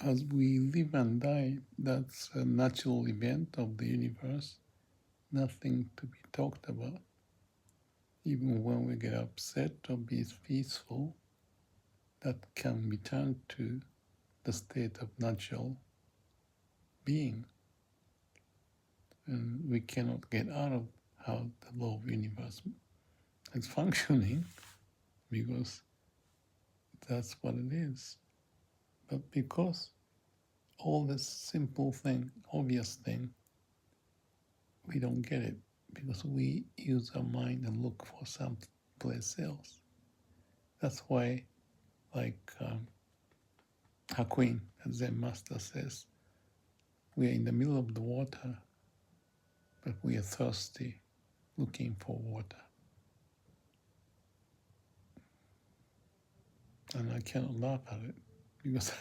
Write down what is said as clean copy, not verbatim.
As we live and die, that's a natural event of the universe, nothing to be talked about. Even when we get upset or be peaceful, that can be turned to the state of natural being. And we cannot get out of how the law of universe is functioning because that's what it is. But because all this simple thing, obvious thing, we don't get it because we use our mind and look for some place else. That's why, like Hakuin, the Zen master says, we are in the middle of the water, but we are thirsty, looking for water. And I cannot laugh at it because